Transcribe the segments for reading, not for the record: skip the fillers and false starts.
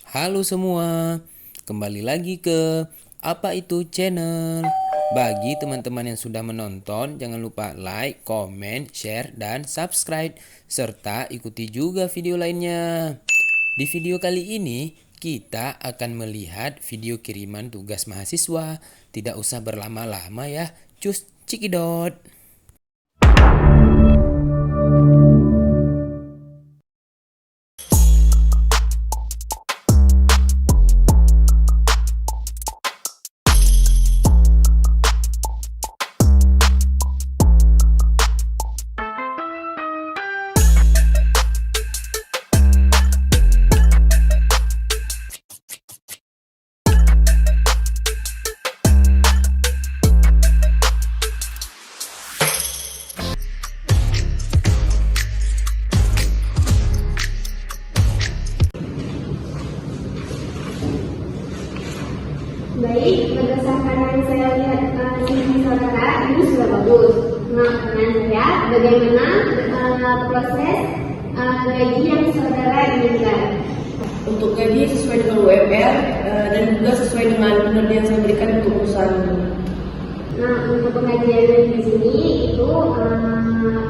Halo semua, kembali lagi ke Apa Itu Channel. Bagi teman-teman yang sudah menonton, jangan lupa like, comment, share, dan subscribe. Serta ikuti juga video lainnya. Di video kali ini, kita akan melihat video kiriman tugas mahasiswa. Tidak usah berlama-lama ya, cus cikidot. Baik, berdasarkan yang saya lihat CV saudara, ini sudah bagus. Nah, pertanyaan saya, bagaimana proses gaji yang saudara inginkan? Untuk gaji sesuai dengan UMR dan juga sesuai dengan kinerja yang saya berikan untuk perusahaan itu. Nah, untuk penggajian di sini itu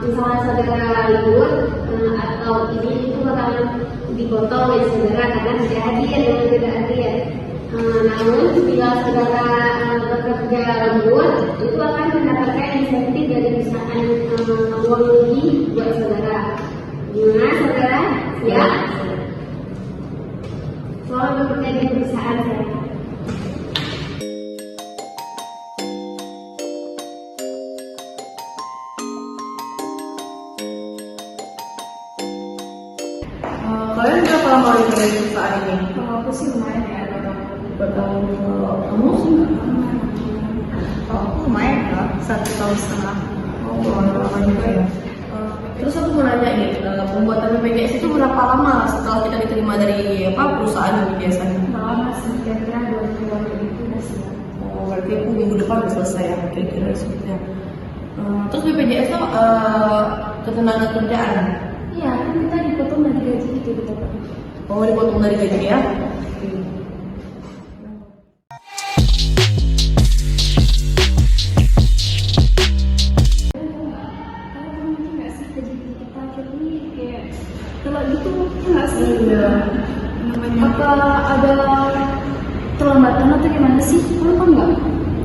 misalnya saudara libur atau ini itu bakalan dipotong ya saudara karena tidak hadir dan tidak hadir. Namun bila saudara bekerja lembur itu akan mendapatkan insentif dari perusahaan uang lebih buat saudara. Gimana saudara? Ya. Soal bekerja di perusahaan saya. Kalian berapa lama bekerja di perusahaan ini? Kalau aku sih lumayan ya, Bertahun. Kamu sih nggak lama. Oh, lumayan ya, 1,5 tahun. Oh, lama juga ya. Terus aku mau nanya nih, pembuatan BPJS itu berapa lama setelah kita diterima dari perusahaan ini biasanya? Nggak lama sih, kira-kira 2 bulan itu udah siap. Oh, berarti aku minggu depan udah selesai ya, kira-kira seperti itu. Terus BPJS itu ketenaga kerjaan? Iya, kan kita dipotong dari gaji itu gitu Pak. Oh, dipotong dari gaji ya? Nggak sih gaji kita jadi kayak kalau gitu nggak sih? Iya. Apa ada terlambatan atau gimana sih? Kenapa enggak?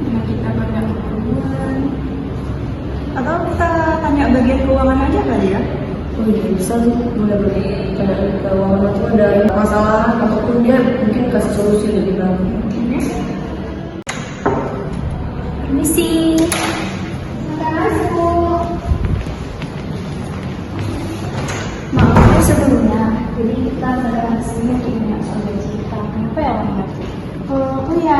Nah, kita banyak keperluan. Atau kita tanya bagian keuangan aja kali ya? Oh iya, bisa nih, mulai beli kayak keuangan itu ada masalah ataupun dia mungkin kasih solusi lebih baik. Permisi. Masuk. Maaf sebelumnya, jadi kita pada sini untuk minta soal gaji kita. Kenapa ya Wanda? Oh ya,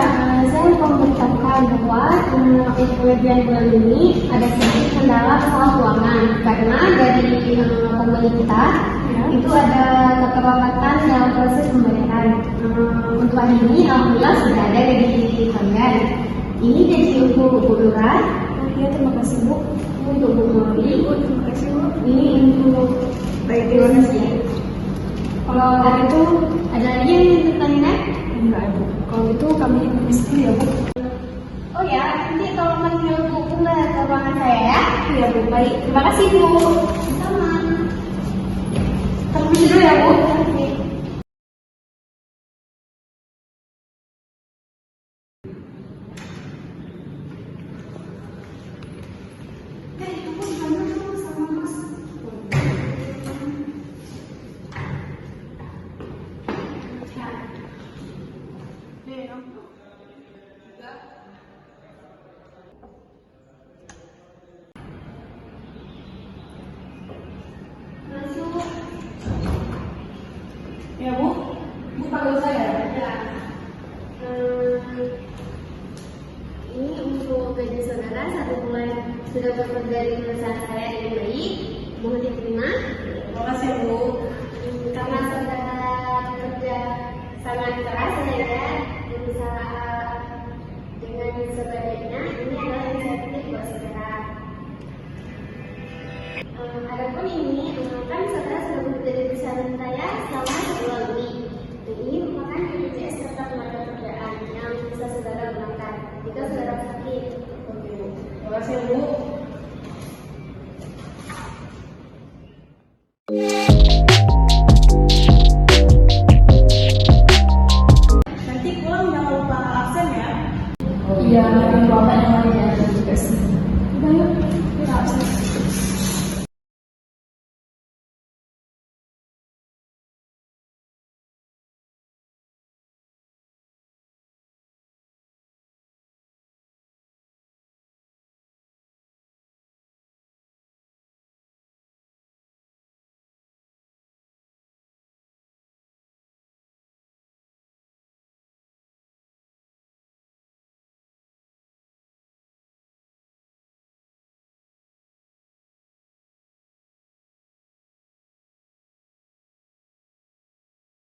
saya mau memberitahukan bahwa untuk pengajian bulan ini ada sedikit kendala soal keuangan karena dari pembeli kita itu ada keterlambatan dalam proses pembayaran. Untuk hari ini alhamdulillah sudah ada dari kalian. Ini dari untuk Bu Lurah. Oh iya, terima kasih Bu. Untuk Bu Mori. Terima kasih Bu. Ini untuk Baik, terima kasih. kalau dari itu ada lagi yang ingin bertanya? Enggak, Bu. Kalau itu kami permisi dulu ya, Bu. Oh ya, nanti tolong panggil Bu Bunga ke ruangan saya ya. Iya, Bu. Baik, terima kasih Bu. Sama. Permisi dulu ya Bu. Masuk. Ya Bu, Bu panggil saya. Ya. Ini untuk gaji saudara 1 bulan sudah bekerja di perusahaan saya dengan baik. Mohon diterima. Terima kasih Bu. Karena saudara